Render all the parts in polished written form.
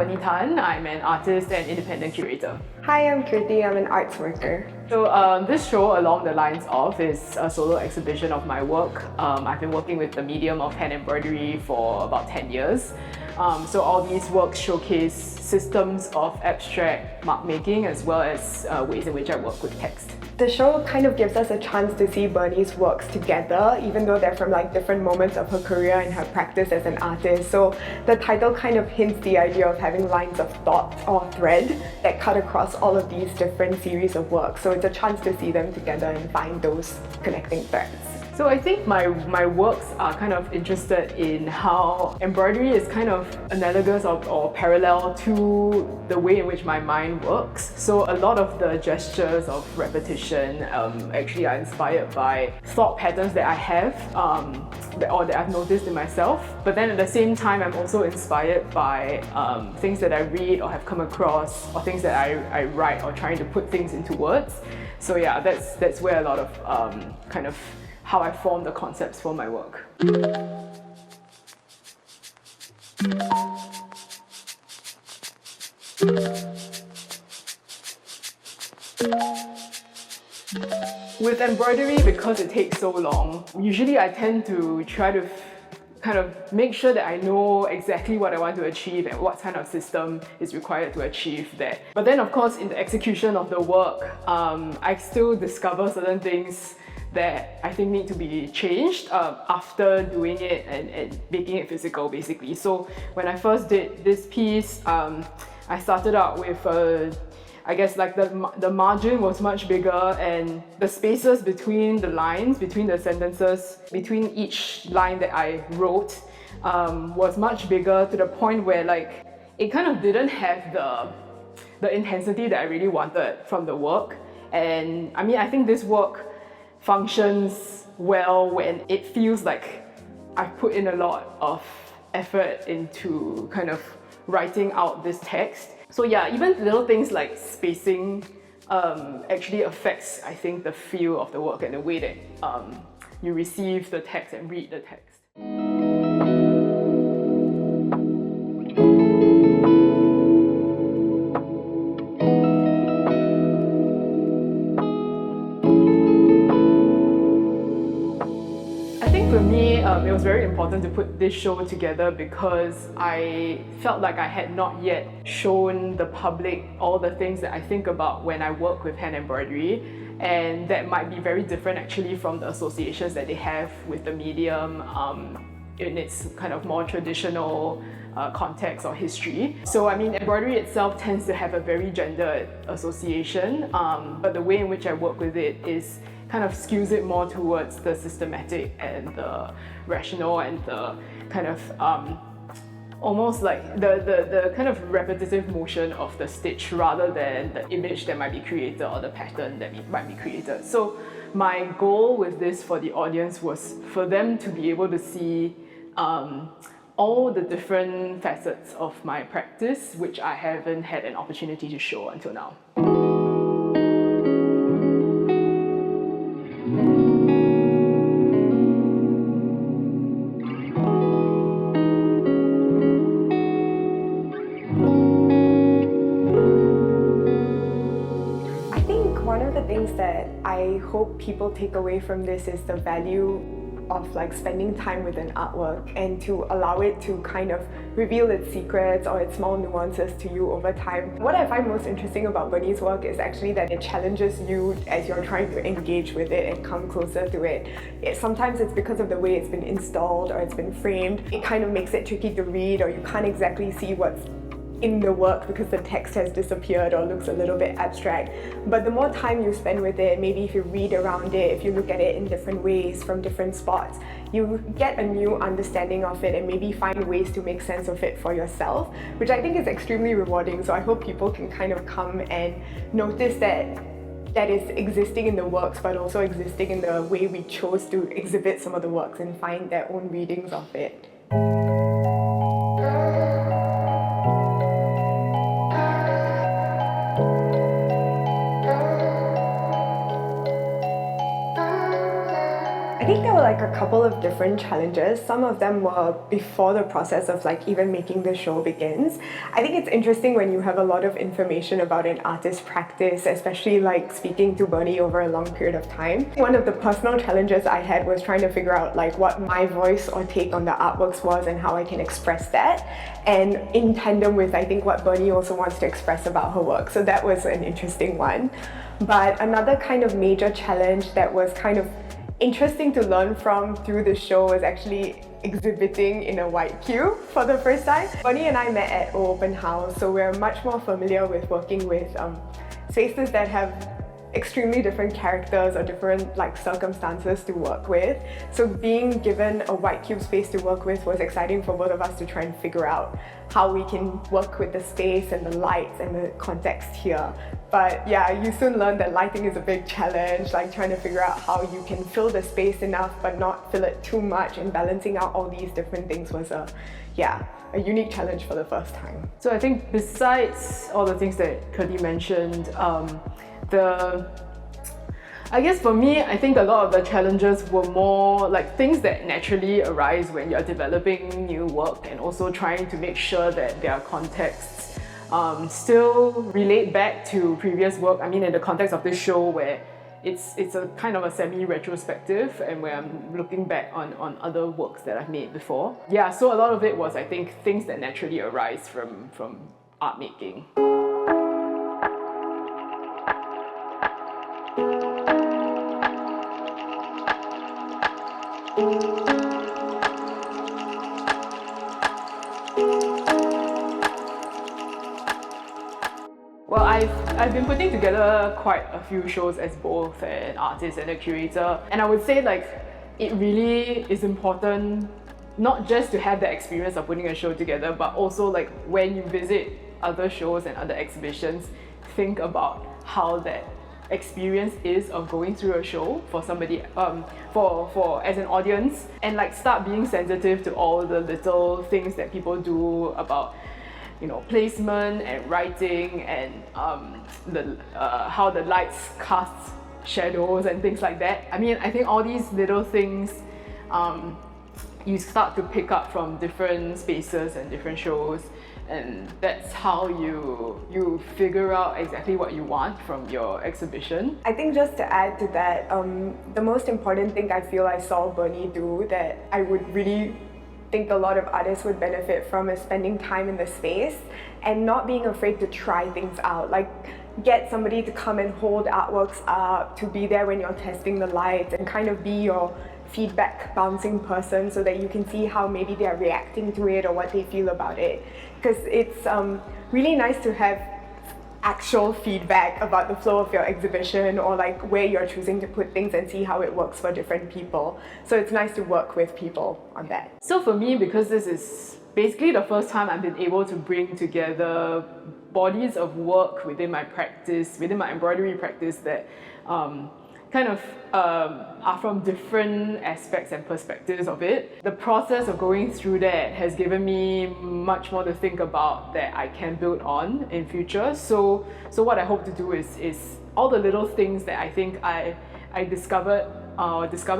Berny Tan. I'm an artist and independent curator. Hi, I'm Kiriti. I'm an arts worker. So this show, along the lines of, is a solo exhibition of my work. I've been working with the medium of hand embroidery for about 10 years. So all these works showcase systems of abstract mark making as well as ways in which I work with text. The show kind of gives us a chance to see Bernie's works together, even though they're from different moments of her career and her practice as an artist. So the title kind of hints the idea of having lines of thought or thread that cut across all of these different series of works. So it's a chance to see them together and find those connecting threads. So I think my works are kind of interested in how embroidery is kind of analogous or parallel to the way in which my mind works. So a lot of the gestures of repetition actually are inspired by thought patterns that I have or that I've noticed in myself. But then at the same time, I'm also inspired by things that I read or have come across, or things that I write, or trying to put things into words. So yeah, that's where a lot of kind of how I form the concepts for my work. With embroidery, because it takes so long, usually I tend to try to kind of make sure that I know exactly what I want to achieve and what kind of system is required to achieve that. But then of course in the execution of the work, I still discover certain things that I think need to be changed after doing it and making it physical, basically. So when I first did this piece, I started out with I guess the margin was much bigger, and the spaces between the lines, between the sentences, between each line that I wrote was much bigger, to the point where it kind of didn't have the intensity that I really wanted from the work. And I mean, I think this work functions well when it feels like I've put in a lot of effort into kind of writing out this text. So yeah, even little things like spacing actually affects, I think, the feel of the work and the way that you receive the text and read the text. For me, it was very important to put this show together because I felt like I had not yet shown the public all the things that I think about when I work with hand embroidery, and that might be very different actually from the associations that they have with the medium in its kind of more traditional context or history. So I mean, embroidery itself tends to have a very gendered association, but the way in which I work with it is kind of skews it more towards the systematic and the rational and the kind of almost like the kind of repetitive motion of the stitch, rather than the image that might be created or the pattern that might be created. So my goal with this for the audience was for them to be able to see all the different facets of my practice, which I haven't had an opportunity to show until now. That I hope people take away from this is the value of spending time with an artwork, and to allow it to kind of reveal its secrets or its small nuances to you over time. What I find most interesting about Bernie's work is actually that it challenges you as you're trying to engage with it and come closer to it. Sometimes it's because of the way it's been installed or it's been framed. It kind of makes it tricky to read, or you can't exactly see what's in the work because the text has disappeared or looks a little bit abstract. But the more time you spend with it, maybe if you read around it, if you look at it in different ways from different spots, you get a new understanding of it and maybe find ways to make sense of it for yourself, which I think is extremely rewarding. So I hope people can kind of come and notice that is existing in the works, but also existing in the way we chose to exhibit some of the works, and find their own readings of it. I think there were like a couple of different challenges. Some of them were before the process of like even making the show begins. I think it's interesting when you have a lot of information about an artist's practice, especially like speaking to Bernie over a long period of time. One of the personal challenges I had was trying to figure out like what my voice or take on the artworks was and how I can express that. And in tandem with, I think, what Bernie also wants to express about her work. So that was an interesting one. But another kind of major challenge that was kind of interesting to learn from through the show was actually exhibiting in a white cube for the first time. Bernie and I met at Open House, so we're much more familiar with working with spaces that have extremely different characters or different like circumstances to work with. So being given a white cube space to work with was exciting for both of us to try and figure out how we can work with the space and the lights and the context here. But yeah, you soon learn that lighting is a big challenge, like trying to figure out how you can fill the space enough but not fill it too much, and balancing out all these different things was a unique challenge for the first time. So I think besides all the things that Kiriti mentioned, I guess for me, I think a lot of the challenges were more like things that naturally arise when you're developing new work, and also trying to make sure that their contexts still relate back to previous work. I mean, in the context of this show where it's a kind of a semi-retrospective and where I'm looking back on other works that I've made before. Yeah, so a lot of it was, I think, things that naturally arise from art making. Well, I've been putting together quite a few shows as both an artist and a curator, and I would say like it really is important not just to have the experience of putting a show together, but also like when you visit other shows and other exhibitions, think about how that experience is of going through a show for somebody, for as an audience, and like start being sensitive to all the little things that people do about, you know, placement and writing and how the lights cast shadows and things like that. I mean, I think all these little things you start to pick up from different spaces and different shows, and that's how you figure out exactly what you want from your exhibition. I think just to add to that, the most important thing I feel I saw Bernie do that I would really think a lot of artists would benefit from is spending time in the space and not being afraid to try things out. Like, get somebody to come and hold artworks up, to be there when you're testing the lights and kind of be your feedback bouncing person so that you can see how maybe they're reacting to it or what they feel about it. Because it's really nice to have actual feedback about the flow of your exhibition or like where you're choosing to put things and see how it works for different people. So it's nice to work with people on that. So for me, because this is basically the first time I've been able to bring together bodies of work within my practice, within my embroidery practice that kind of are from different aspects and perspectives of it. The process of going through that has given me much more to think about that I can build on in future. So what I hope to do is all the little things that I think I discovered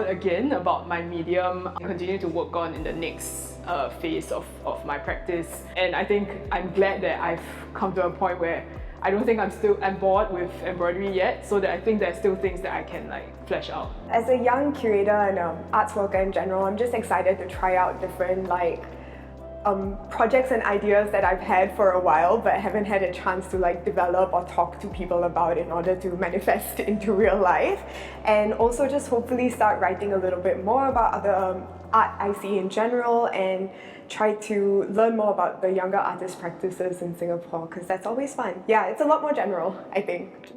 again about my medium, I continue to work on in the next phase of my practice. And I think I'm glad that I've come to a point where I don't think I'm bored with embroidery yet, so that I think there's still things that I can like flesh out. As a young curator and arts worker in general, I'm just excited to try out different projects and ideas that I've had for a while but haven't had a chance to like develop or talk to people about in order to manifest into real life. And also just hopefully start writing a little bit more about other art I see in general, and try to learn more about the younger artist practices in Singapore, because that's always fun. Yeah, it's a lot more general, I think.